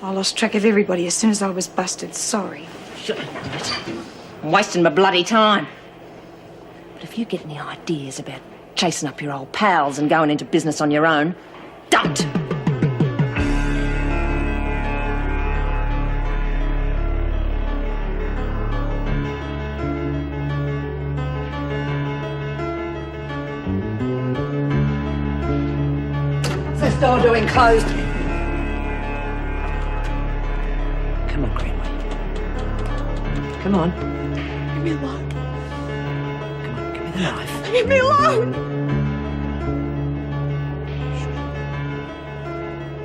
I lost track of everybody as soon as I was busted. Sorry. Shut up. I'm wasting my bloody time. But if you get any ideas about chasing up your old pals and going into business on your own, don't! What's the store doing closed? Come on, Greenway. Come on. Leave me alone. Come on, give me the knife. Leave me alone!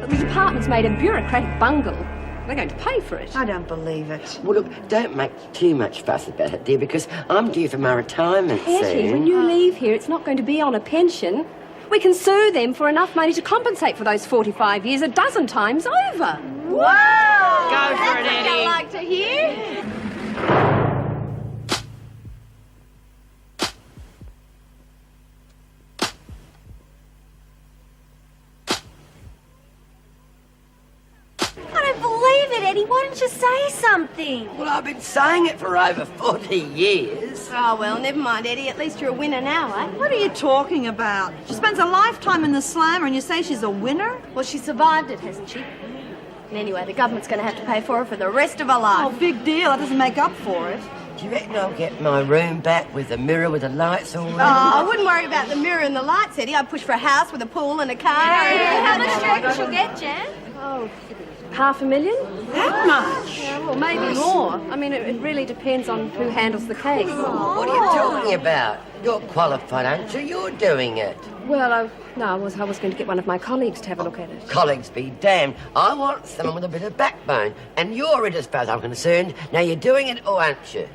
The department's made a bureaucratic bungle. We're going to pay for it. I don't believe it. Well, look, don't make too much fuss about it, dear, because I'm due for my retirement Hetty, soon. when you leave here, it's not going to be on a pension. We can sue them for enough money to compensate for those 45 years a dozen times over. Whoa! Go for it, That's what Eddie. I like to hear. I don't believe it, Eddie. Why don't you say something? Well, I've been saying it for over 40 years. Oh, well, never mind, Eddie. At least you're a winner now, eh? What are you talking about? She spends a lifetime in the slammer and you say she's a winner? Well, she survived it, hasn't she? And anyway, the government's going to have to pay for her for the rest of her Oh, life. big deal. That doesn't make up for it. Do you reckon I'll get my room back with a mirror with the lights all Oh, round? I wouldn't worry about the mirror and the lights, Eddie. I'd push for a house with a pool and a car. How much do you reckon she'll get, Jan? Oh, $500,000? That much? Yeah, well, maybe more. I mean, it really depends on who handles the case. What are you talking about? You're qualified, aren't you? You're doing it. Well, I was going to get one of my colleagues to have a look at it. Colleagues be damned. I want someone with a bit of backbone. And you're it as far as I'm concerned. Now, you're doing it, or aren't you?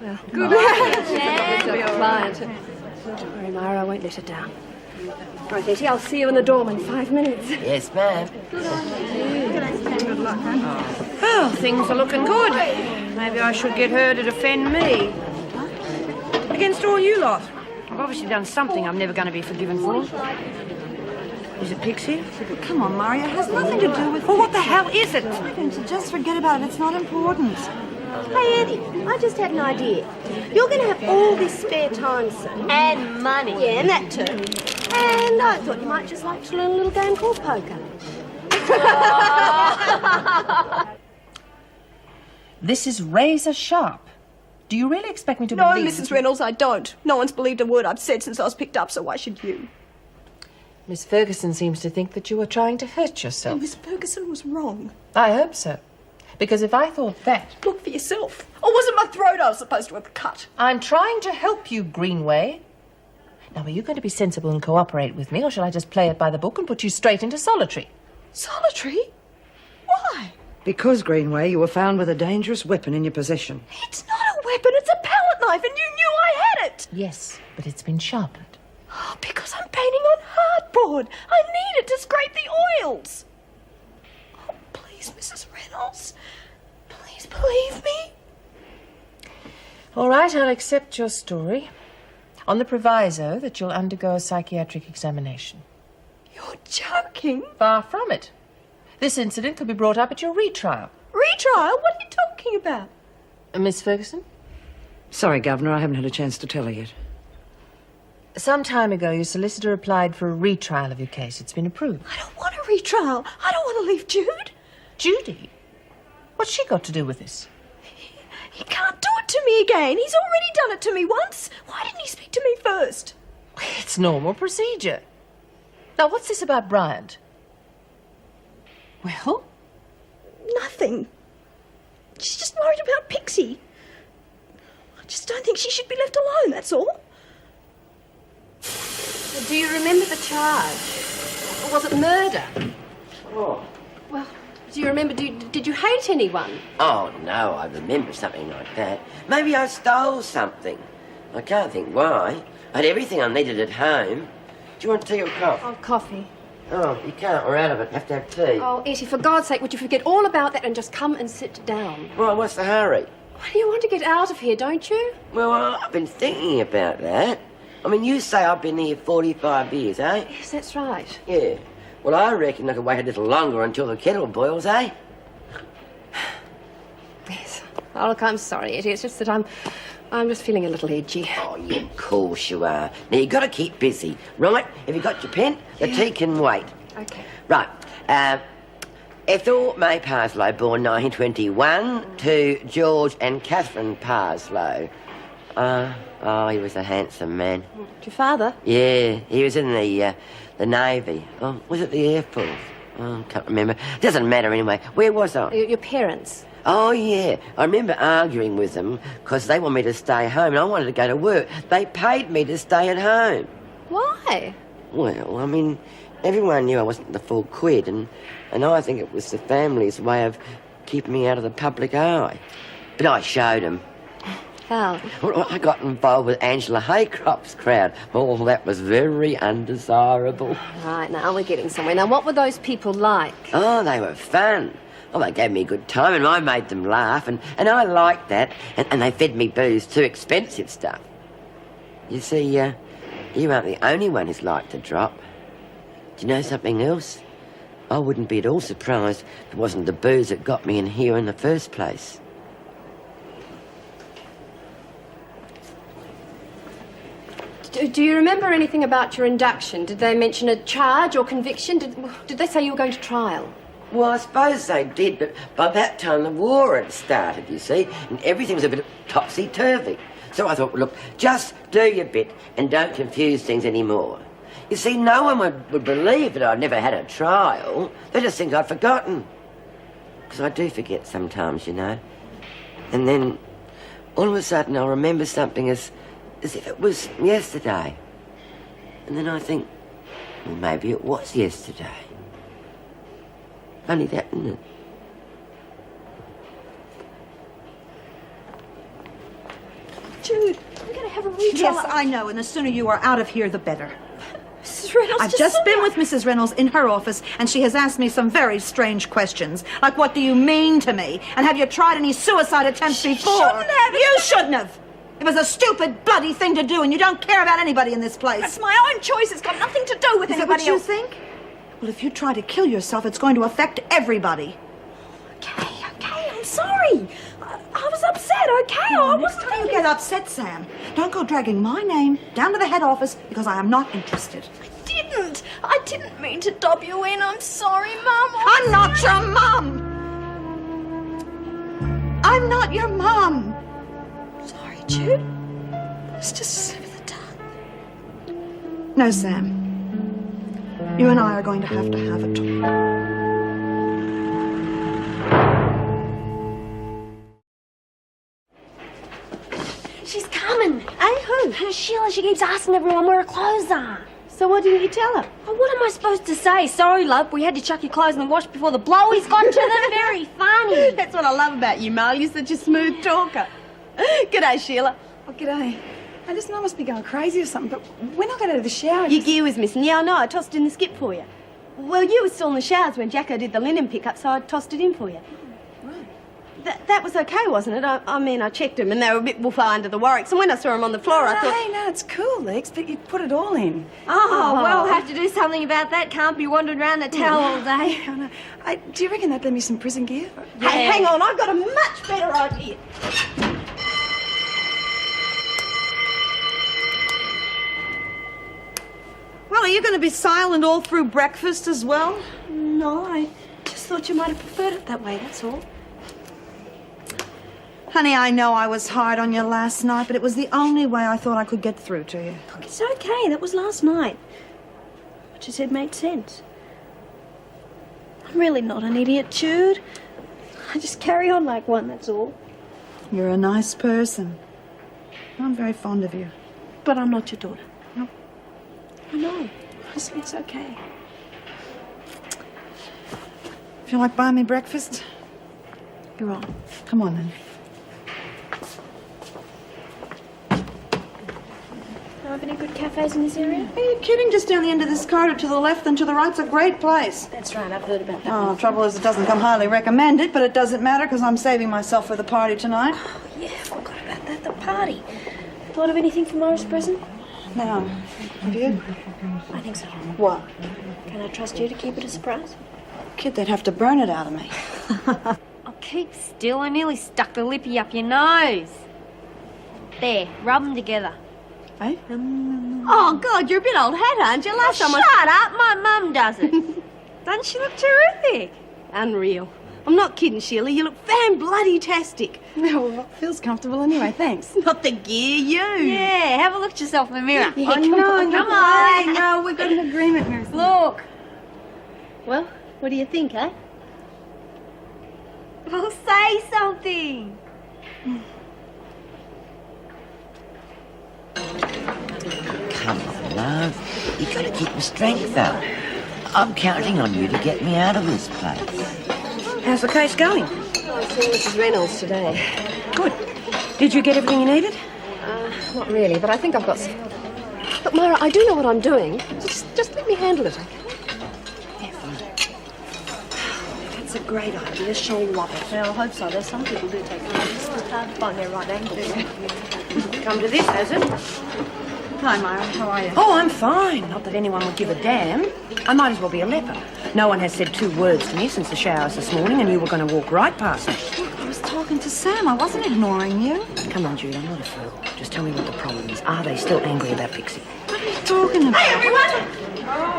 Well, good client. Don't worry, Myra, I won't let her down. Right, Etty, I'll see you in the dorm in 5 minutes. Yes, ma'am. Well, things are looking good. Maybe I should get her to defend me. Against all you lot. I've obviously done something I'm never going to be forgiven for. Is it Pixie? Come on, Mario. It has nothing to do with... Well, what the hell is it? Why don't you just forget about it? It's not important. Hey, Eddie, I just had an idea. You're going to have all this spare time soon. And money. Yeah, and that too. And I thought you might just like to learn a little game called poker. This is razor sharp. Do you really expect me to No, believe... Mrs. Reynolds, I don't. No one's believed a word I've said since I was picked up, so why should you? Miss Ferguson seems to think that you were trying to hurt yourself. Miss Ferguson was wrong. I hope so. Because if I thought that... Look for yourself. Or was it my throat I was supposed to have cut? I'm trying to help you, Greenway. Now, are you going to be sensible and cooperate with me, or shall I just play it by the book and put you straight into solitary? Solitary? Why? Because, Greenway, you were found with a dangerous weapon in your possession. It's not a weapon, it's a palette knife, and you knew I had it! Yes, but it's been sharpened. Oh, because I'm painting on hardboard. I need it to scrape the oils. Oh, please, Mrs. Reynolds. Please believe me. All right, I'll accept your story. On the proviso that you'll undergo a psychiatric examination. You're joking. Far from it. This incident could be brought up at your retrial. Retrial? What are you talking about? Miss Ferguson? Sorry, Governor, I haven't had a chance to tell her yet. Some time ago, your solicitor applied for a retrial of your case. It's been approved. I don't want a retrial. I don't want to leave Jude. Judy? What's she got to do with this? He can't do it to me again. He's already done it to me once. Why didn't he speak to me first? It's normal procedure. Now, what's this about Bryant? Well, nothing. She's just worried about Pixie. I just don't think she should be left alone, that's all. Do you remember the charge? Or was it murder? What? Well, do you remember, did you hate anyone? Oh, no, I remember something like that. Maybe I stole something. I can't think why. I had everything I needed at home. Do you want tea or coffee? Oh, coffee. Oh, you can't. We're out of it. Have to have tea. Oh, Etty, for God's sake, would you forget all about that and just come and sit down? Well, what's the hurry? Well, you want to get out of here, don't you? Well, I've been thinking about that. I mean, you say I've been here 45 years, eh? Yes, that's right. Yeah. Well, I reckon I could wait a little longer until the kettle boils, eh? Yes. Oh, look, I'm sorry, Eddie. It's just that I'm just feeling a little edgy. Oh, yeah, of course you are. Now, you've got to keep busy, right? Have you got your pen? The tea can wait. Okay. Right. Ethel May Parslow, born 1921, to George and Catherine Parslow. Oh, he was a handsome man. Your father? Yeah, he was in the Navy. Oh, was it the Air Force? Oh, can't remember. Doesn't matter anyway. Where was I? Your parents? Oh, yeah. I remember arguing with them because they wanted me to stay home and I wanted to go to work. They paid me to stay at home. Why? Well, I mean, everyone knew I wasn't the full quid, and I think it was the family's way of keeping me out of the public eye. But I showed them. How? Well, I got involved with Angela Haycroft's crowd. Oh, that was very undesirable. Right, now we're getting somewhere. Now, what were those people like? Oh, they were fun. Oh, they gave me a good time and I made them laugh, and I liked that. And they fed me booze too, expensive stuff. You see, you aren't the only one who's liked the drop. Do you know something else? I wouldn't be at all surprised if it wasn't the booze that got me in here in the first place. Do you remember anything about your induction? Did they mention a charge or conviction? Did they say you were going to trial? Well, I suppose they did, but by that time the war had started, you see, and everything was a bit topsy-turvy. So I thought, well, look, just do your bit and don't confuse things anymore. You see, no one would believe that I'd never had a trial. They just think I'd forgotten. Because I do forget sometimes, you know. And then, all of a sudden, I'll remember something as if it was yesterday. And then I think, well, maybe it was yesterday. Funny that, isn't it? Jude, we're going to have a retrial. Yes, I know, and the sooner you are out of here, the better. Mrs. Reynolds, I've just been with Mrs. Reynolds in her office, and she has asked me some very strange questions. Like, what do you mean to me? And have you tried any suicide attempts before? shouldn't have. You shouldn't have. It was a stupid, bloody thing to do, and you don't care about anybody in this place. It's my own choice. It's got nothing to do with Is that anybody what you else. think? Well, if you try to kill yourself, it's going to affect everybody. Okay, I'm sorry. I was upset, okay? I Next wasn't time you thinking... get upset, Sam, don't go dragging my name down to the head office because I am not interested. I didn't mean to dob you in. I'm sorry, Mum. I'm not your mum! I'm not your mum! Sorry, Jude. It's just a slip of the tongue. No, Sam. You and I are going to have a talk. She's coming. Hey, who? Sheila, she keeps asking everyone where her clothes are. So what didn't you tell her? Oh, what am I supposed to say? Sorry, love, we had to chuck your clothes in the wash before the blowies got to them. Very funny. That's what I love about you, Mal. You're such a smooth talker. G'day, Sheila. Oh, g'day. Hey, listen, I must be going crazy or something, but when I got out of the shower... Your gear was missing. Yeah, I know. I tossed it in the skip for you. Well, you were still in the showers when Jacko did the linen pickup, so I tossed it in for you. That was okay, wasn't it? I mean, I checked them and they were a bit woofah under the Warwicks, and when I saw them on the floor, I thought... Hey, no, it's cool, Lex, but you put it all in. Oh, well, we'll have to do something about that. Can't be wandering around the towel all day. I know. Do you reckon they'd lend me some prison gear? Hey, hang on, I've got a much better idea. Well, are you going to be silent all through breakfast as well? No, I just thought you might have preferred it that way, that's all. Honey, I know I was hard on you last night, but it was the only way I thought I could get through to you. Look, it's okay. That was last night. What you said made sense. I'm really not an idiot, Jude. I just carry on like one, that's all. You're a nice person. I'm very fond of you. But I'm not your daughter. No. I know. It's okay. Feel like buying me breakfast? You're on. Come on, then. Do you have any good cafes in this area? Are you kidding? Just down the end of this corridor to the left and to the right's a great place. That's right, I've heard about that. Oh, trouble is it doesn't come highly recommended, but it doesn't matter because I'm saving myself for the party tonight. Oh, yeah, I forgot about that, the party. Thought of anything for Morris' present? Now, have you? I think so. What? Can I trust you to keep it a surprise? Kid, they'd have to burn it out of me. Oh, keep still. I nearly stuck the lippy up your nose. There, rub them together. Eh? Oh, God, you're a bit old hat, aren't you? Last time Shut up, my mum does it. Doesn't she look terrific? Unreal. I'm not kidding, Sheila. You look fan-bloody-tastic. Well, it feels comfortable anyway, thanks. Not the gear, you. Yeah, have a look at yourself in the mirror. Oh, no, Come on. No, we've got an agreement, Mary. Look. Well, what do you think, eh? Well, say something. Come on, love. You gotta keep your strength up. I'm counting on you to get me out of this place. How's the case going? I saw Mrs. Reynolds today. Good. Did you get everything you needed? Not really, but I think I've got some. Look, Myra, I do know what I'm doing. Just let me handle it, okay? That's a great idea. She'll love it. Well, I hope so. There's some people do take time. It's just hard to find their right angle. Come to this, has it? Hi, Myra. How are you? Oh, I'm fine. Not that anyone would give a damn. I might as well be a leper. No one has said 2 words to me since the showers this morning, and you were going to walk right past me. Look, I was talking to Sam. I wasn't ignoring you. Come on, Jude, I'm not a fool. Just tell me what the problem is. Are they still angry about Pixie? What are you talking about? Hey, everyone!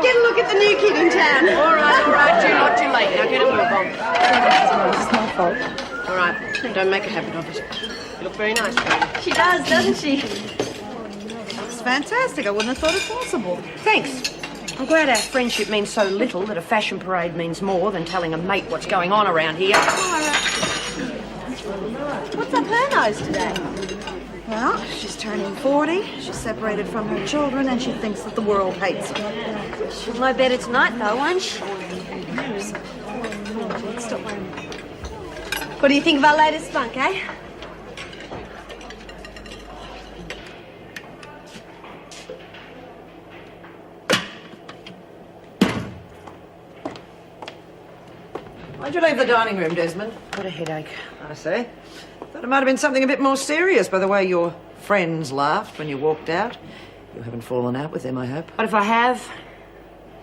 Get a look at the new kid in town. All right, Jude, not too late. Now get a move on. It's my fault. All right, don't make a habit of it. You look very nice, Jude. She does, doesn't she? It's fantastic. I wouldn't have thought it possible. Thanks. I'm glad our friendship means so little that a fashion parade means more than telling a mate what's going on around here. What's up her nose today? Well, she's turning 40. She's separated from her children, and she thinks that the world hates her. She'll know better tonight, though, won't she? What do you think of our latest spunk, eh? Why'd you leave the dining room, Desmond? Got a headache. I see. Thought it might have been something a bit more serious by the way your friends laughed when you walked out. You haven't fallen out with them, I hope. But if I have,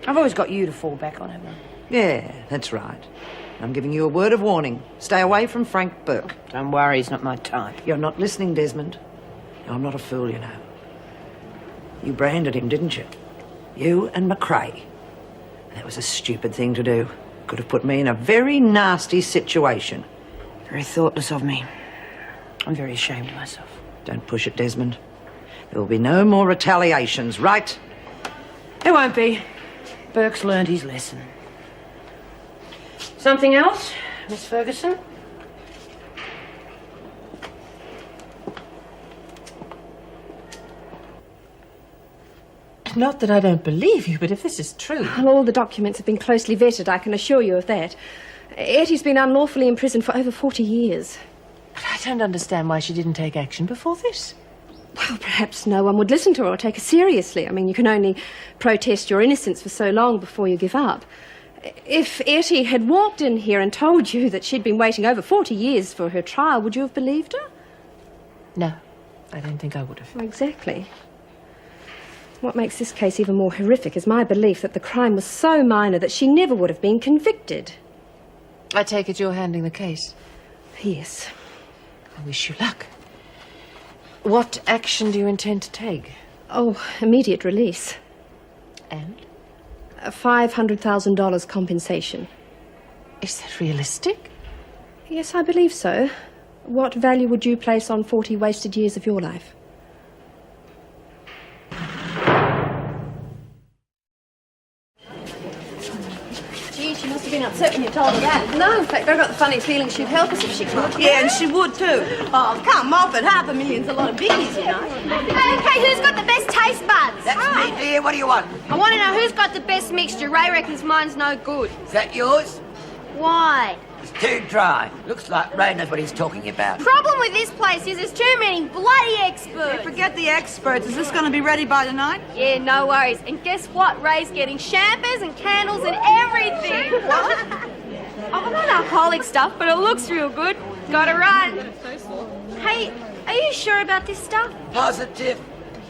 I've always got you to fall back on, haven't I? Yeah, that's right. I'm giving you a word of warning. Stay away from Frank Burke. Don't worry, he's not my type. You're not listening, Desmond. I'm not a fool, you know. You branded him, didn't you? You and McRae. That was a stupid thing to do. Could have put me in a very nasty situation. Very thoughtless of me. I'm very ashamed of myself. Don't push it, Desmond. There will be no more retaliations, right? There won't be. Burke's learned his lesson. Something else, Miss Ferguson? Not that I don't believe you, but if this is true... Well, all the documents have been closely vetted, I can assure you of that. Ettie's been unlawfully imprisoned for over 40 years. But I don't understand why she didn't take action before this. Well, perhaps no one would listen to her or take her seriously. I mean, you can only protest your innocence for so long before you give up. If Ettie had walked in here and told you that she'd been waiting over 40 years for her trial, would you have believed her? No, I don't think I would have. Exactly. What makes this case even more horrific is my belief that the crime was so minor that she never would have been convicted. I take it you're handling the case. Yes. I wish you luck. What action do you intend to take? Oh, immediate release. And? $500,000 compensation. Is that realistic? Yes, I believe so. What value would you place on 40 wasted years of your life? Gee, she must have been upset when you told her that. No, in fact, I got the funny feeling she'd help us if she could. Yeah, and she would too. Oh, come off it. $500,000's a lot of biggies, you know. Okay, who's got the best taste buds? That's me, dear. What do you want? I want to know who's got the best mixture. Ray reckons mine's no good. Is that yours? Why? It's too dry. Looks like Ray knows what he's talking about. Problem with this place is there's too many bloody experts. Forget the experts. Is this going to be ready by tonight? Yeah, no worries. And guess what? Ray's getting champers and candles and everything. What? Oh, not alcoholic stuff, but it looks real good. Gotta run. Hey, are you sure about this stuff? Positive.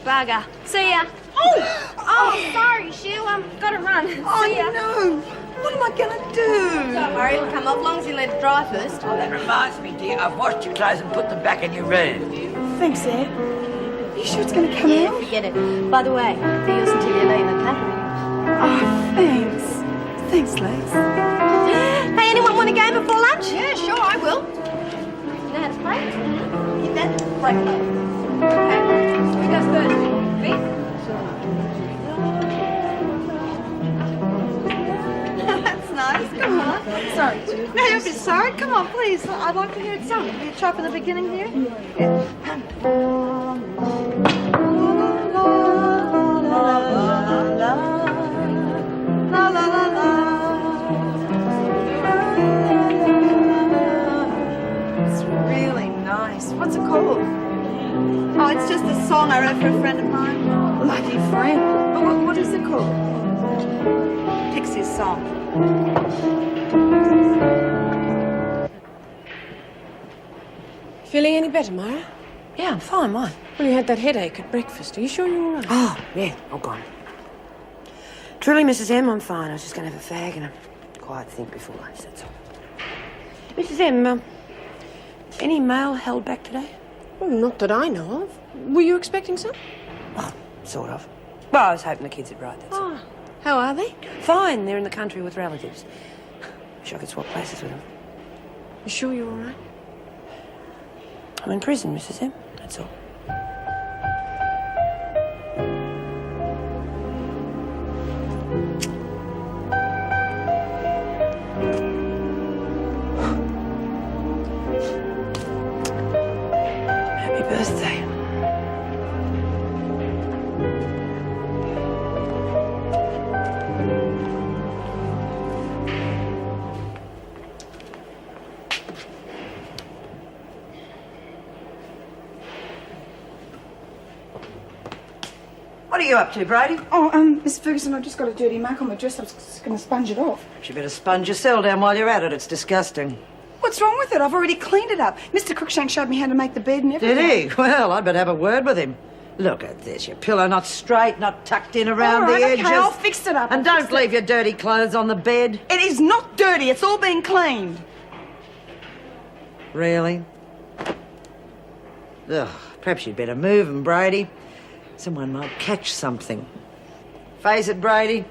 Bugger. See ya. Oh, sorry, Shoo. Gotta run. See ya. No! What am I gonna do? Don't worry, it'll come off long as you let it dry first. Oh, that reminds me, dear. I've washed your clothes and put them back in your room. Thanks, Ed. Are you sure it's going to come Yeah, out? forget it. By the way, do yours until you leave, okay? Oh, thanks. Thanks, Lex. Hey, anyone want a game before lunch? Yeah, sure, I will. You know how to play? Get that? Break it. Okay. Who goes first? Me? That's nice. Come on. Sorry, Jude. No, don't be sorry. Come on, please. I'd like to hear it sung. Will you try from the beginning here? It's really nice. What's it called? Oh, it's just a song I wrote for a friend of mine. Lucky Friend. Oh, what is it called? Pixie's song. Feeling any better, Myra? Yeah, I'm fine, why? Well, you had that headache at breakfast. Are you sure you're all right? Oh, yeah, all gone. Truly, Mrs. M, I'm fine. I was just going to have a fag and a quiet think before lunch, that's all. Mrs. M, any mail held back today? Well, not that I know of. Were you expecting some? Oh, sort of. Well, I was hoping the kids would write, that's all. Oh, how are they? Fine, they're in the country with relatives. Wish I could swap places with them. You sure you're all right? I'm in prison, Mrs. M, that's all. Happy birthday. What are you up to, Brady? Oh, Miss Ferguson, I just got a dirty mark on my dress. I was just going to sponge it off. You better sponge your cell down while you're at it. It's disgusting. What's wrong with it? I've already cleaned it up. Mr. Cruikshank showed me how to make the bed and everything. Did he? Well, I'd better have a word with him. Look at this. Your pillow not straight, not tucked in around All right, the okay, edges. I'll fix it up. And I'll don't fix it. leave your dirty clothes on the bed. It is not dirty. It's all been cleaned. Really? Ugh, perhaps you'd better move 'em, Brady. Someone might catch something. Face it, Brady.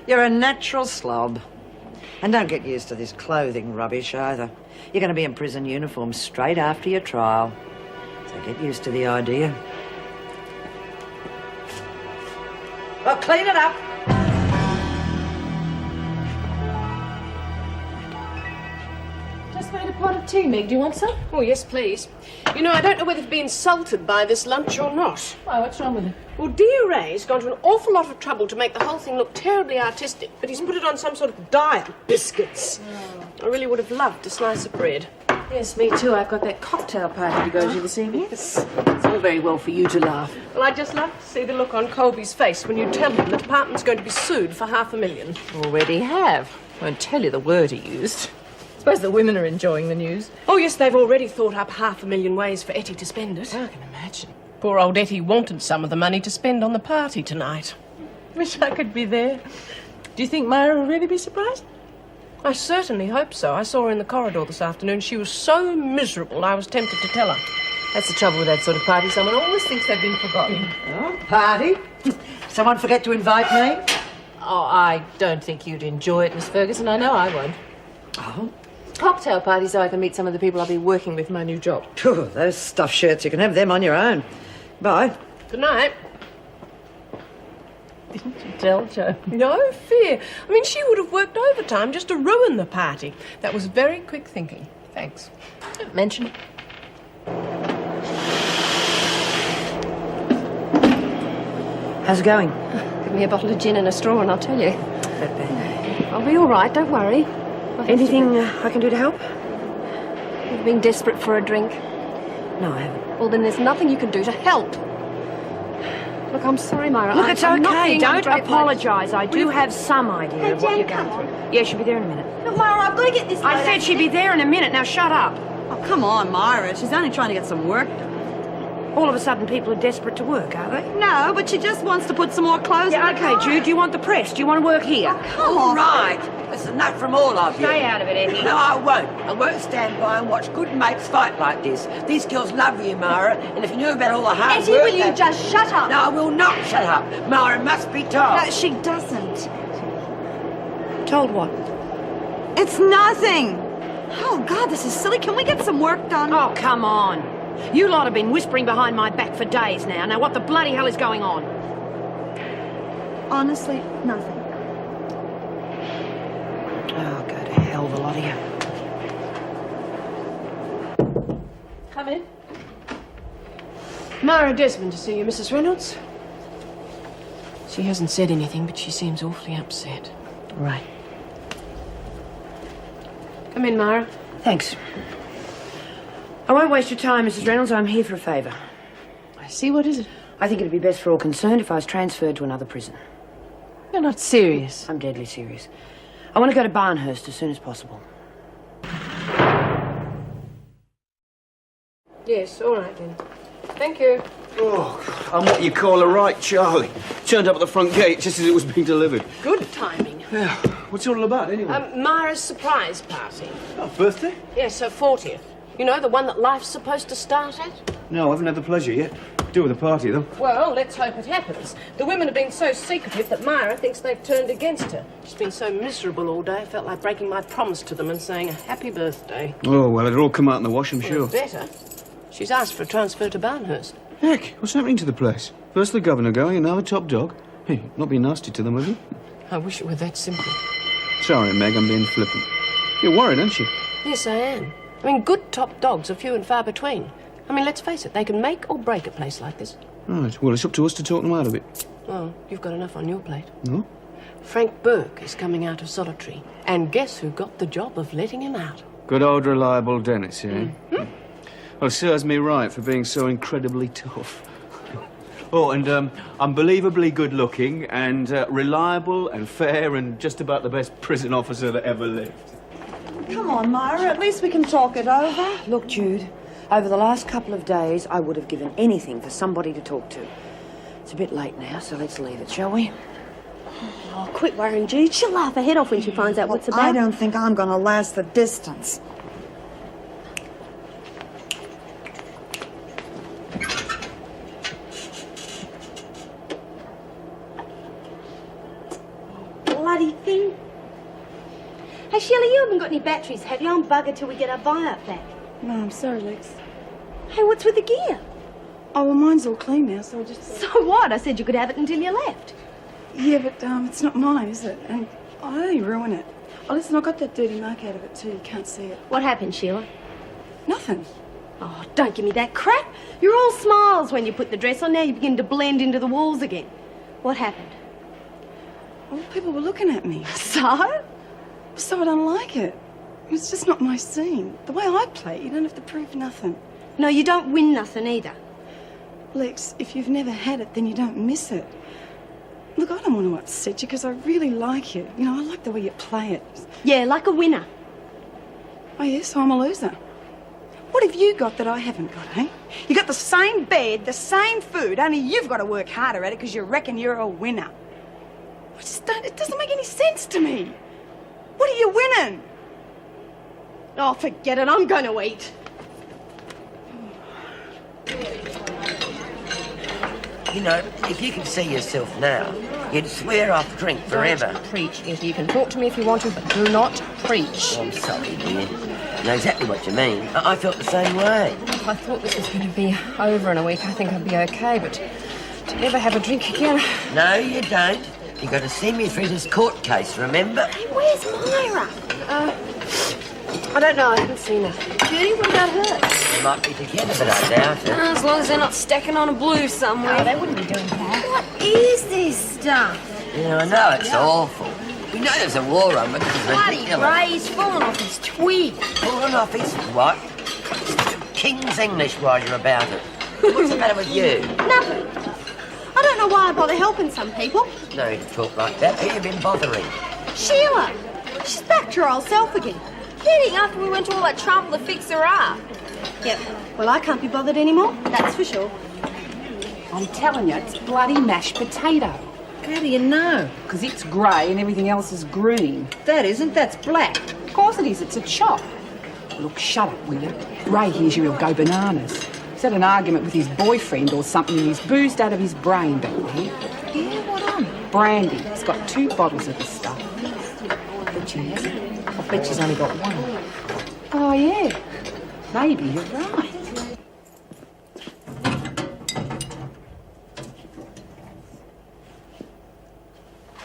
You're a natural slob. And don't get used to this clothing rubbish either. You're going to be in prison uniform straight after your trial. So get used to the idea. Well, clean it up. Just made a pot of tea, Meg. Do you want some? Oh, yes, please. You know, I don't know whether to be insulted by this lunch or not. Why, what's wrong with it? Well, dear Ray's gone to an awful lot of trouble to make the whole thing look terribly artistic, but he's put it on some sort of diet biscuits. I really would have loved a slice of bread. Yes, me too. I've got that cocktail party to go to this evening. Yes. It's all very well for you to laugh. Well, I'd just love to see the look on Colby's face when you tell him the department's going to be sued for $500,000. Already have. Won't tell you the word he used. Suppose the women are enjoying the news. Oh, yes, they've already thought up $500,000 ways for Etty to spend it. I can imagine. Poor old Etty wanted some of the money to spend on the party tonight. Wish I could be there. Do you think Myra will really be surprised? I certainly hope so. I saw her in the corridor this afternoon. She was so miserable, I was tempted to tell her. That's the trouble with that sort of party. Someone always thinks they've been forgotten. Oh, party? Someone forget to invite me? Oh, I don't think you'd enjoy it, Miss Ferguson. I know I won't. Oh? Cocktail party so I can meet some of the people I'll be working with in my new job. Phew, those stuffed shirts, you can have them on your own. Bye. Good night. Didn't you tell, Jo? No fear. I mean, she would have worked overtime just to ruin the party. That was very quick thinking. Thanks. Don't mention it. How's it going? Give me a bottle of gin and a straw and I'll tell you. That bad. I'll be all right, don't worry. Anything I can do to help? You've been desperate for a drink. No, I haven't. Well, then there's nothing you can do to help. Look, I'm sorry, Myra. Look, it's I'm not okay. being Don't ungrateful. apologise. I do have some idea of what you're going through. Yeah, she'll be there in a minute. Look, Myra, I've got to get this. I said she'd be there in a minute. Now shut up. Oh, come on, Myra. She's only trying to get some work done. All of a sudden, people are desperate to work, are they? No, but she just wants to put some more clothes Yeah, in the okay, car. Jude, do you want the press? Do you want to work here? Come All on. right. That's enough from all of you. Stay out of it, Effie. No, I won't. I won't stand by and watch good mates fight like this. These girls love you, Mara, and if you knew about all the hard Etty, work... will you they- just shut up? No, I will not shut up. Mara must be told. No, she doesn't. Told what? It's nothing. Oh, God, this is silly. Can we get some work done? Oh, come on. You lot have been whispering behind my back for days now. Now, what the bloody hell is going on? Honestly, nothing. Oh, go to hell, the lot of you. Come in. Mara Desmond to see you, Mrs. Reynolds. She hasn't said anything, but she seems awfully upset. Right. Come in, Mara. Thanks. I won't waste your time, Mrs. Reynolds. I'm here for a favour. I see. What is it? I think it'd be best for all concerned if I was transferred to another prison. You're not serious. I'm deadly serious. I want to go to Barnhurst as soon as possible. Yes, all right then. Thank you. Oh, I'm what you call a right Charlie. Turned up at the front gate just as it was being delivered. Good timing. Yeah. What's it all about, anyway? Mara's surprise party. Oh, birthday? Yes, her 40th. You know, the one that life's supposed to start at? No, I haven't had the pleasure yet. Do with a party, though. Well, let's hope it happens. The women have been so secretive that Myra thinks they've turned against her. She's been so miserable all day, I felt like breaking my promise to them and saying a happy birthday. Oh, well, it'll all come out in the wash, I'm sure. Better. She's asked for a transfer to Barnhurst. Heck, what's happening to the place? First the governor going, and now the top dog. Hey, not be nasty to them, have you? I wish it were that simple. Sorry, Meg, I'm being flippant. You're worried, aren't you? Yes, I am. I mean, good top dogs are few and far between. I mean, let's face it, they can make or break a place like this. Right, well, it's up to us to talk them out of it. Oh, you've got enough on your plate. No? Frank Burke is coming out of solitary. And guess who got the job of letting him out? Good old reliable Dennis, eh? Well, serves me right for being so incredibly tough. Oh, and unbelievably good-looking and reliable and fair and just about the best prison officer that ever lived. Come on, Myra, at least we can talk it over. Look, Jude, over the last couple of days, I would have given anything for somebody to talk to. It's a bit late now, so let's leave it, shall we? Oh, quit worrying, Jude. She'll laugh her head off when she finds out what's about. I don't think I'm going to last the distance. Bloody thing. Hey, Sheila, you haven't got any batteries, have you? I'm buggered till we get our buy-up back. No, I'm sorry, Lex. Hey, what's with the gear? Oh, well, mine's all clean now, so I just... So what? I said you could have it until you left. Yeah, but it's not mine, is it? And I'll only ruin it. Oh, listen, I got that dirty mark out of it too. You can't see it. What happened, Sheila? Nothing. Oh, don't give me that crap. You're all smiles when you put the dress on. Now you begin to blend into the walls again. What happened? Well, people were looking at me. So? So I don't like it. It's just not my scene. The way I play, you don't have to prove nothing. No, you don't win nothing either. Lex, if you've never had it, then you don't miss it. Look, I don't want to upset you because I really like you. You know, I like the way you play it. Yeah, like a winner. Oh, yeah, so I'm a loser. What have you got that I haven't got, eh? You got the same bed, the same food, only you've got to work harder at it because you reckon you're a winner. I just don't, it doesn't make any sense to me. What are you winning? Oh, forget it. I'm going to eat. You know, if you could see yourself now, you'd swear off drink forever. Don't preach, Effie. You can talk to me if you want to, but do not preach. Oh, I'm sorry, dear. I know exactly what you mean. I felt the same way. If I thought this was going to be over in a week, I think I'd be okay, but to never have a drink again... No, you don't. You've got to see me through this court case, remember? Hey, where's Myra? I don't know, I haven't seen her. Judy, what about her? You might be together, but I doubt it. As long as they're not stacking on a blue somewhere. they wouldn't be doing that. What is this stuff? Yeah, I know, it's awful. We know there's a war on, but this is Bloody ridiculous. Ray's fallen off his twig. Pulling off his what? King's English while you're about it. What's the matter with you? Nothing. I don't know why I bother helping some people. No need to talk like that. Who you been bothering? Sheila, she's back to her old self again. Kidding, after we went to all that trouble to fix her up. Yep. Well, I can't be bothered anymore, that's for sure. I'm telling you, it's bloody mashed potato. How do you know? Because it's grey and everything else is green. That isn't, that's black. Of course it is, it's a chop. Look, shut up, will you? Ray hears you, he'll go bananas. He's had an argument with his boyfriend or something and he's boozed out of his brain back there. Yeah, what on? Brandy. He's got 2 bottles of the stuff. Bet you hasn't. I bet she's only got 1. Oh, yeah. Maybe you're right.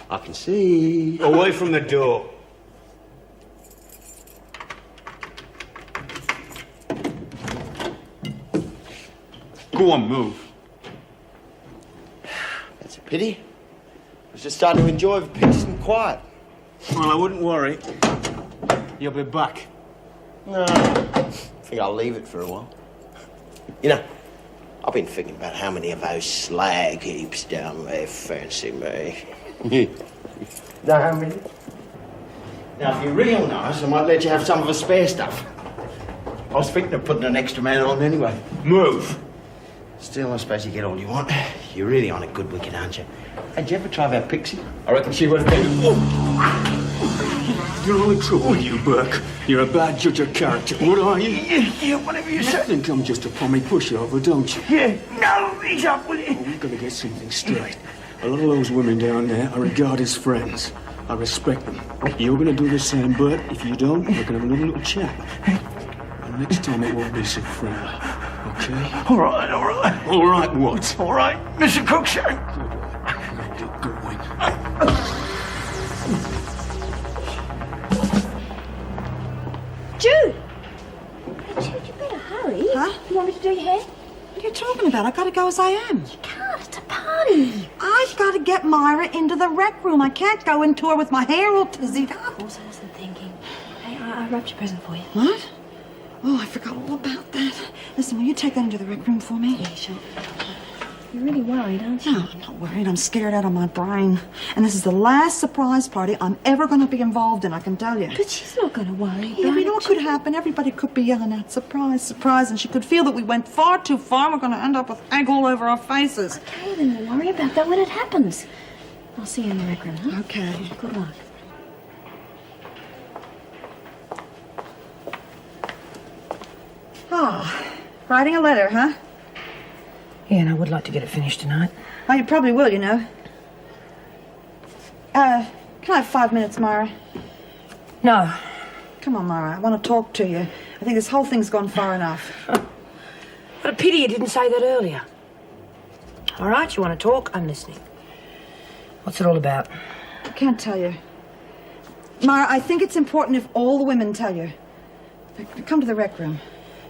I can see. Away from the door. Go on, move. That's a pity. I was just starting to enjoy the peace and quiet. Well, I wouldn't worry. You'll be back. No, I think I'll leave it for a while. You know, I've been thinking about how many of those slag heaps down there fancy me. Know how many? Now, if you're real nice, I might let you have some of the spare stuff. I was thinking of putting an extra man on anyway. Move. Still, I suppose you get all you want. You're really on a good wicket, aren't you? Had you ever tried that Pixie? I reckon she would have been. You're only trouble with you, Burke. You're a bad judge of character. What are you? Yeah, whatever you You say. think I'm just a pommy pushover, don't you? Yeah, no, he's up with it. We've got to get something straight. A lot of those women down there I regard as friends. I respect them. You're going to do the same, Bert. If you don't, we're going to have another little chat. And next time it won't be so friendly. Okay? All right, all right. All right, what? All right, Mr. Cruikshank. Now get going. Jude! Jude, you better hurry. Huh? You want me to do your hair? What are you talking about? I gotta go as I am. You can't, it's a party. I've got to get Myra into the rec room. I can't go in tour with my hair all tizzied up. Of course I wasn't thinking. Hey, I wrapped your present for you. What? Oh, I forgot all about that. Listen, will you take that into the rec room for me? Yeah, sure. You're really worried, aren't you? No, I'm not worried. I'm scared out of my brain. And this is the last surprise party I'm ever going to be involved in, I can tell you. But she's not going to worry. Yeah, but you know what could happen? Everybody could be yelling out, surprise, surprise, and she could feel that we went far too far and we're going to end up with egg all over our faces. Okay, then we'll worry about that when it happens. I'll see you in the rec room, huh? Okay. Good luck. Oh, writing a letter, huh? Yeah, and I would like to get it finished tonight. Oh, you probably will, you know. Can I have 5 minutes, Myra? No. Come on, Myra. I want to talk to you. I think this whole thing's gone far enough. What a pity you didn't say that earlier. All right, you want to talk? I'm listening. What's it all about? I can't tell you. Myra, I think it's important if all the women tell you. Come to the rec room.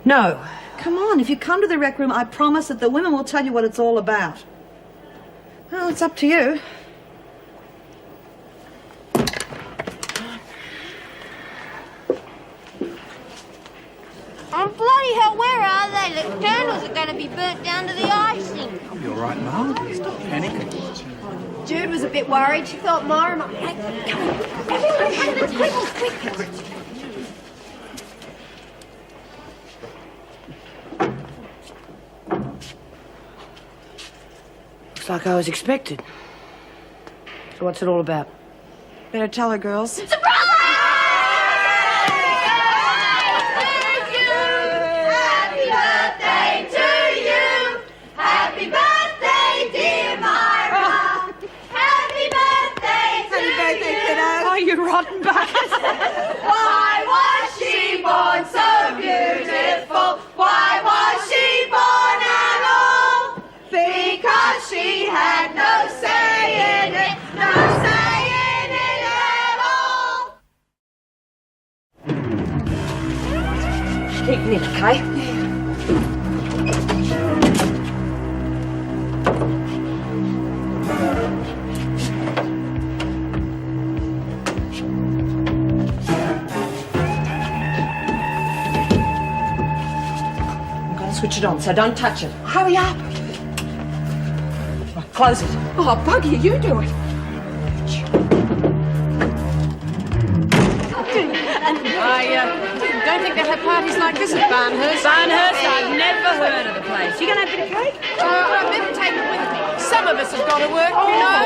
No. Come on, if you come to the rec room, I promise that the women will tell you what it's all about. Well, it's up to you. Oh, bloody hell, where are they? The candles are going to be burnt down to the icing. You're right, Mum. Stop panicking. Jude was a bit worried. She thought Myra might... Hey, come on. Everyone, under the table, quick. Looks like I was expected. So what's it all about? Better tell her, girls. Rotten bastard! Why was she born so beautiful? Why was she born at all? Because she had no say in it, no say in it at all. Keep Nick, okay? Switch it on, so don't touch it. Hurry up. Right, close it. Oh, Buggy, you do it. I don't think they have parties like this at Barnhurst. Barnhurst, I've never heard of the place. You gonna have a bit of cake? I better take it with me. Some of us have got to work, you know.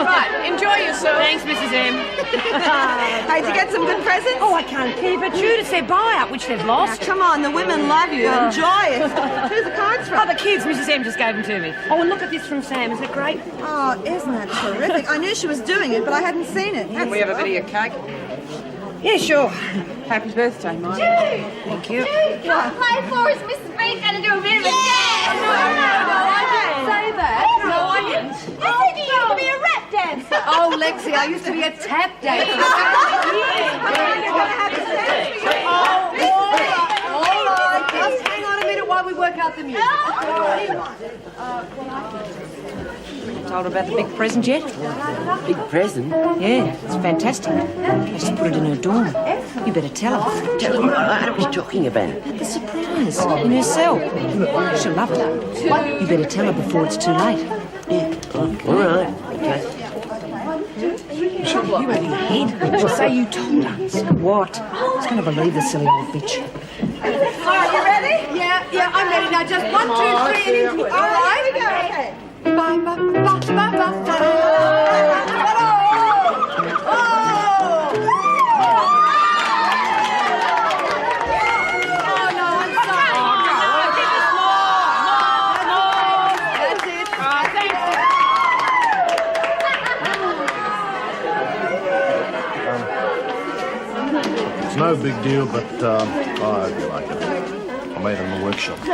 Right, enjoy yourself. Thanks, Mrs. M. Hey, did you get some good presents? Oh, I can't keep it. Judas their buyout, which they've lost. Come on, the women love you. Enjoy it. Who's the cards Oh, from? the kids. Mrs. M just gave them to me. Oh, and look at this from Sam. Isn't it great? Oh, isn't that terrific? I knew she was doing it, but I hadn't seen it. Can we have a bit of your cake? Yeah, sure. Happy birthday, Mike. Thank you. Come play for us. Mrs. B's going to do a bit of a dance. No, I didn't say that. No, I didn't. You said you used to be a rap dancer. Oh, Lexi, I used to be a tap dancer. All right, just hang on a minute while we work out the music. Told her about the big present yet? Big present? Yeah, it's fantastic. I just put it in her dorm. You better tell her. Tell me, I don't know what you're talking about. The surprise in her cell. She'll love it. You better tell her before it's too late. Yeah, all right. Okay. You had in your head. She'll say you told her. So what? She's going to believe the silly old bitch. Are you ready? Yeah, I'm ready now. Just 1, 2, 3, and into it. All right? Here we go. Okay. It's no big deal, but I hope you like it. I made it in the workshop. I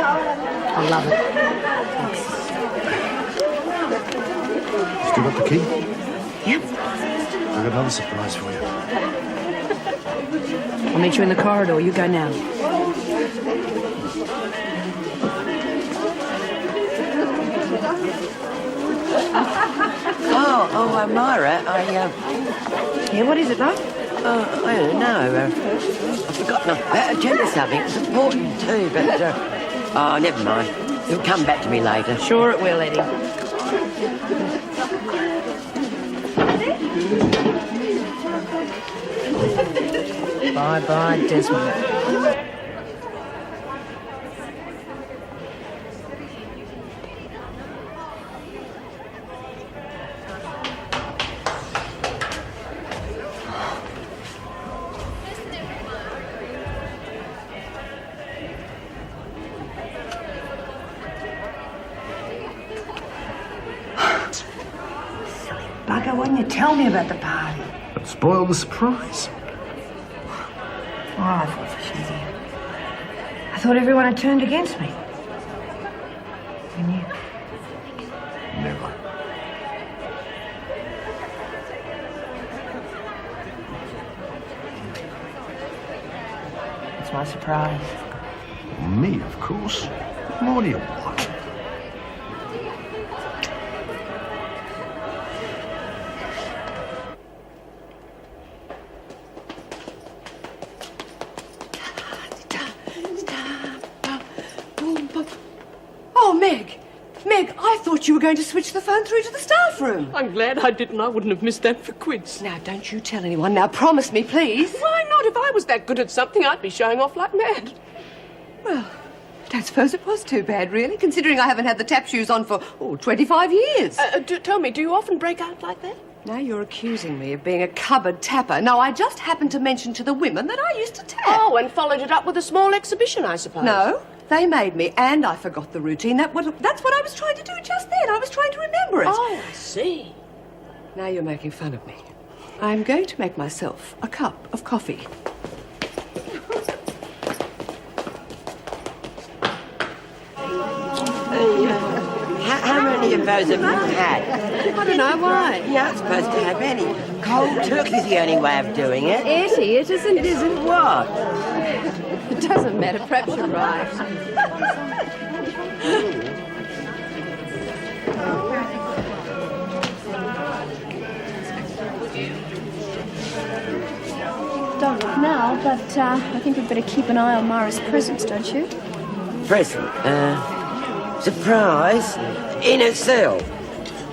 love it. Still got the key? Yep. I've got another surprise for you. I'll meet you in the corridor. You go now. Oh, Myra, Yeah, what is it, love? I don't know. I've forgotten about agenda something. It's important too, but, oh, never mind. It'll come back to me later. Sure it will, Eddie. Bye-bye, Desmond. Bugger, why didn't you tell me about the party? It spoiled the surprise. Oh, I thought for shitty. I thought everyone had turned against me. And you? Never. It's my surprise. Me, of course. More do you want? Oh, Meg, I thought you were going to switch the phone through to the staff room. I'm glad I didn't. I wouldn't have missed that for quids. Now, don't you tell anyone. Now, promise me, please. Why not? If I was that good at something, I'd be showing off like mad. Well, I don't suppose it was too bad, really, considering I haven't had the tap shoes on for, 25 years. Tell me, do you often break out like that? Now you're accusing me of being a cupboard tapper. No, I just happened to mention to the women that I used to tap. Oh, and followed it up with a small exhibition, I suppose. No, they made me, and I forgot the routine. That's what I was trying to do just then. I was trying to remember it. Oh, I see. Now you're making fun of me. I'm going to make myself a cup of coffee. How many of those have you had? I don't know why. You're not supposed to have any. Cold turkey's the only way of doing it. Eddie, it isn't. Isn't what? It doesn't matter. Perhaps you're right. Don't look now, but I think we'd better keep an eye on Myra's presents, don't you? Present. Surprise. In a cell.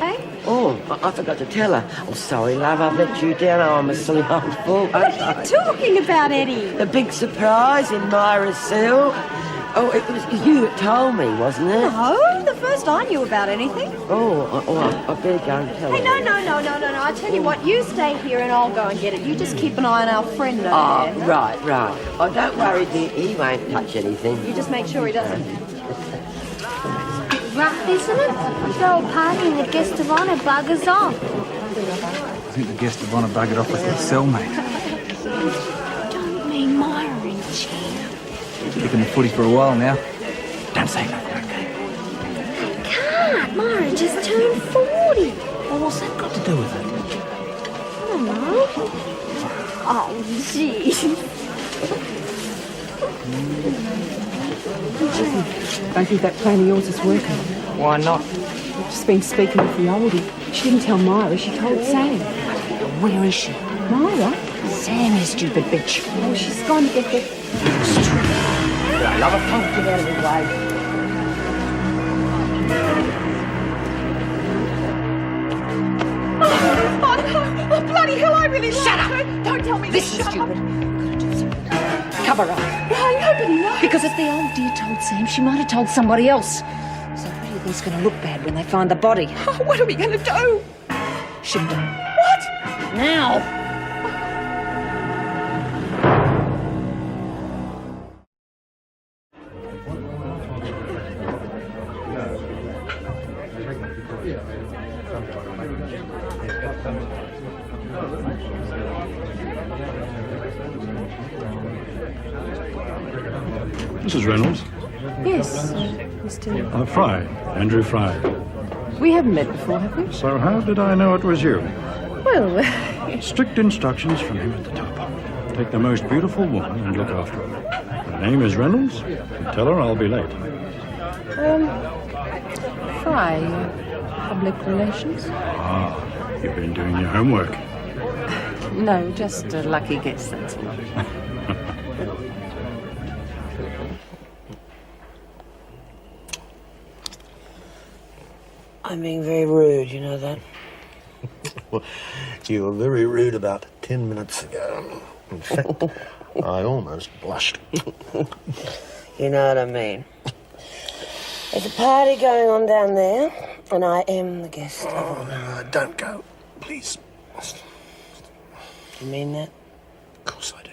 Eh? Oh, I forgot to tell her. I'm sorry, love, I've let you down. Oh, I'm a silly old fool. What are you talking about, Eddie? The big surprise in Myra's cell. Oh, it was you that told me, wasn't it? No, the first I knew about anything. I better go and tell Hey, her. no. I tell you what, you stay here and I'll go and get it. You just keep an eye on our friend over there. Right. Oh, don't worry, dear. He won't touch anything. You just make sure he doesn't. Rough, isn't it? We throw a party and the guest of honour buggers off. I think the guest of honour buggered off with his cellmate. Don't mean Myra and Jim. Kicking the footy for a while now. Don't say nothing, okay? Can't. Myra just turned 40. Well, what's that got to do with it? I don't know. Oh, jeez. Don't think that plan of yours is working. Why not? I've just been speaking with the oldie. She didn't tell Myra, she told Sam. Where is she? Myra? Sam, you stupid bitch. Oh, she's gone to get the... I love a punk, get out of his way. Oh, bloody hell, I really Shut up! her. Don't tell me This is stupid. Cover up. Why, nobody knows. Because if the old dear told Sam, she might have told somebody else. So what do you think's going to look bad when they find the body? Oh, what are we going to do? Ship them. What? Now! Mrs. Reynolds? Yes, Mr. Fry. Andrew Fry. We haven't met before, have we? So how did I know it was you? Well, Strict instructions from him at the top. Take the most beautiful woman and look after her. Her name is Reynolds. And tell her I'll be late. Fry, public relations? Ah, you've been doing your homework. No, just a lucky guess, that's all. I'm being very rude, you know that? Well, you were very rude about 10 minutes ago. In fact, I almost blushed. You know what I mean. There's a party going on down there, and I am the guest of honour. Don't go, please. You mean that? Of course I do.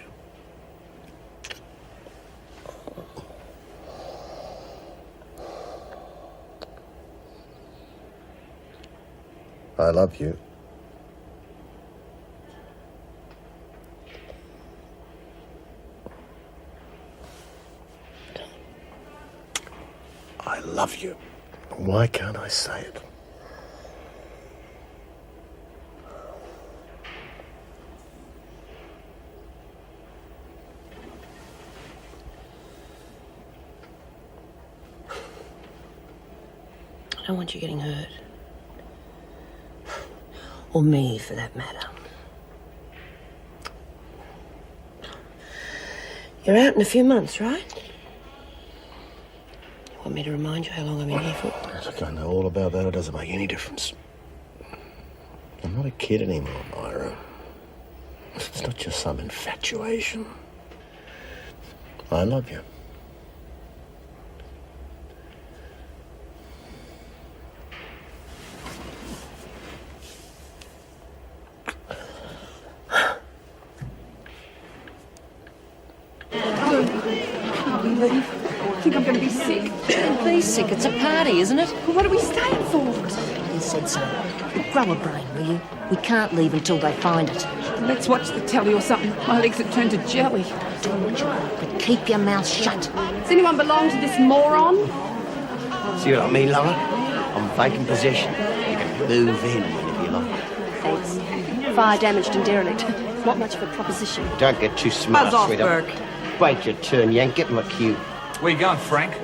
I love you. I love you. Why can't I say it? I don't want you getting hurt. Or me, for that matter. You're out in a few months, right? You want me to remind you how long I'm in here for? Look, I know all about that. It doesn't make any difference. I'm not a kid anymore, Myra. It's not just some infatuation. I love you. I think I'm going to be sick. Be sick. It's a party, isn't it? Well, what are we staying for? You said so. Grow a brain, will you? We can't leave until they find it. Let's watch the telly or something. My legs have turned to jelly. Do what you want, but keep your mouth shut. Does anyone belong to this moron? See what I mean, lover? I'm vacant possession. You can move in whenever you like. Thanks. Fire damaged and derelict. Not much of a proposition. Don't get too smart, Buzz off, sweetheart. Burke. Wait your turn, yank. Get my cue. Where you going, Frank?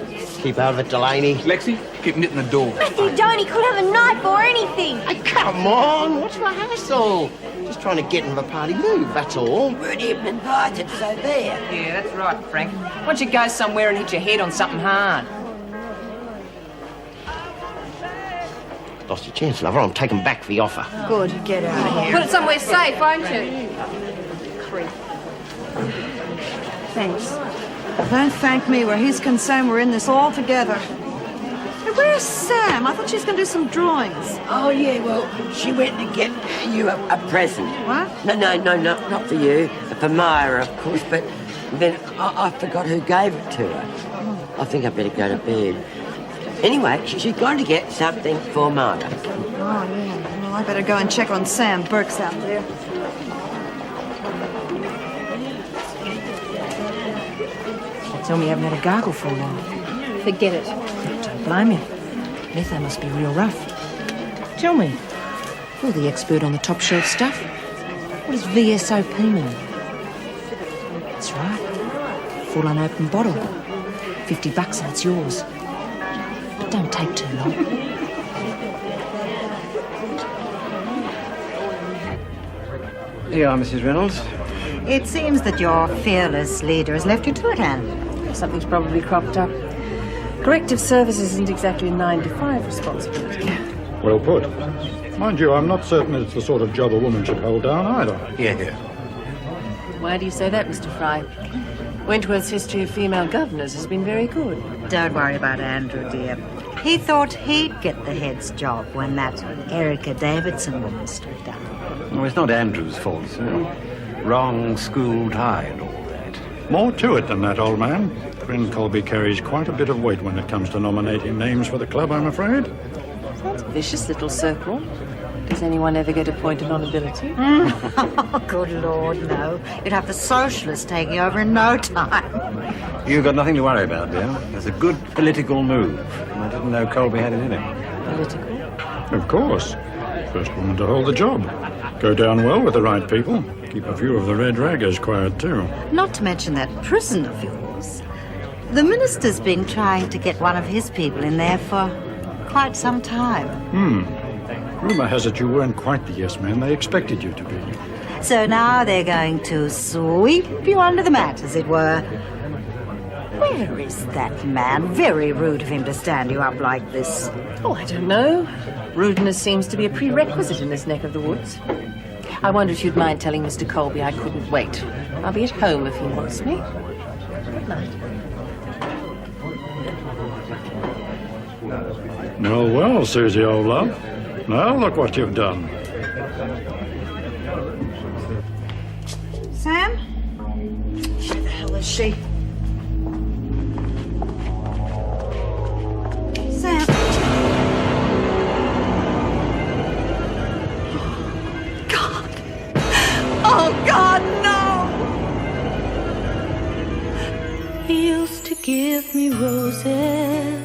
Keep out of it, Delaney. Lexi, keep knitting the door. Matthew don't, he could have a knife or anything. Hey, come on. What's the hassle? Just trying to get into the party mood, that's all. You weren't even invited, so there. Yeah, that's right, Frank. Why don't you go somewhere and hit your head on something hard? Lost your chance, lover. I'm taking back the offer. Good, get out of here. Put it somewhere safe, won't you? Thanks. Don't thank me. Where he's concerned, we're in this all together. Hey, where's Sam? I thought she was going to do some drawings. Oh, yeah, well, she went to get you a present. What? No, not for you. For Maya, of course, but then I forgot who gave it to her. I think I better go to bed. Anyway, she's going to get something for Maya. Oh, yeah. Well, I better go and check on Sam. Burke's out there. Tell me you haven't had a gargle for a while. Forget it. Don't blame you. Metho must be real rough. Tell me, you're the expert on the top shelf stuff. What does VSOP mean? That's right. Full unopened bottle. $50 and it's yours. But don't take too long. Here you are, Mrs. Reynolds. It seems that your fearless leader has left you to it, Anne. Something's probably cropped up. Corrective service isn't exactly a 9-to-5 responsibility. Well put. Mind you, I'm not certain it's the sort of job a woman should hold down either. Yeah. Why do you say that, Mr. Fry? Wentworth's history of female governors has been very good. Don't worry about Andrew, dear. He thought he'd get the head's job when that Erica Davidson woman stood down. Well, it's not Andrew's fault, sir. Wrong school tie and all that. More to it than that, old man. Bryn Colby carries quite a bit of weight when it comes to nominating names for the club, I'm afraid. That's a vicious little circle. Does anyone ever get appointed on ability? Oh, good Lord, no. You'd have the socialists taking over in no time. You've got nothing to worry about, dear. It's a good political move. And I didn't know Colby had it in him. Political? Of course. First woman to hold the job. Go down well with the right people. Keep a few of the red raggers quiet, too. Not to mention that prison of yours. The minister's been trying to get one of his people in there for quite some time. Rumour has it you weren't quite the yes man they expected you to be. So now they're going to sweep you under the mat, as it were. Where is that man? Very rude of him to stand you up like this. Oh, I don't know. Rudeness seems to be a prerequisite in this neck of the woods. I wonder if you'd mind telling Mr. Colby I couldn't wait. I'll be at home if he wants me. Good night. Well, Susie, old love. Now look what you've done. Sam? Where the hell is she? Sam? God! Oh, God, no! He used to give me roses.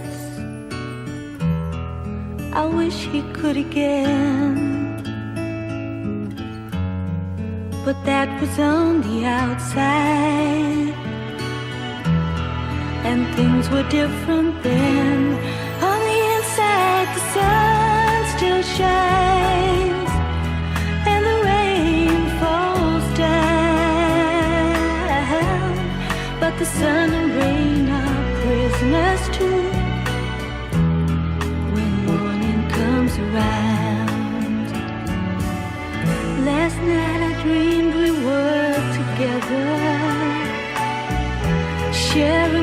I wish he could again, but that was on the outside, and things were different then. On the inside, the sun still shines, and the rain falls down, but the sun and rain are prisoners too. Around. Last night I dreamed we were together, sharing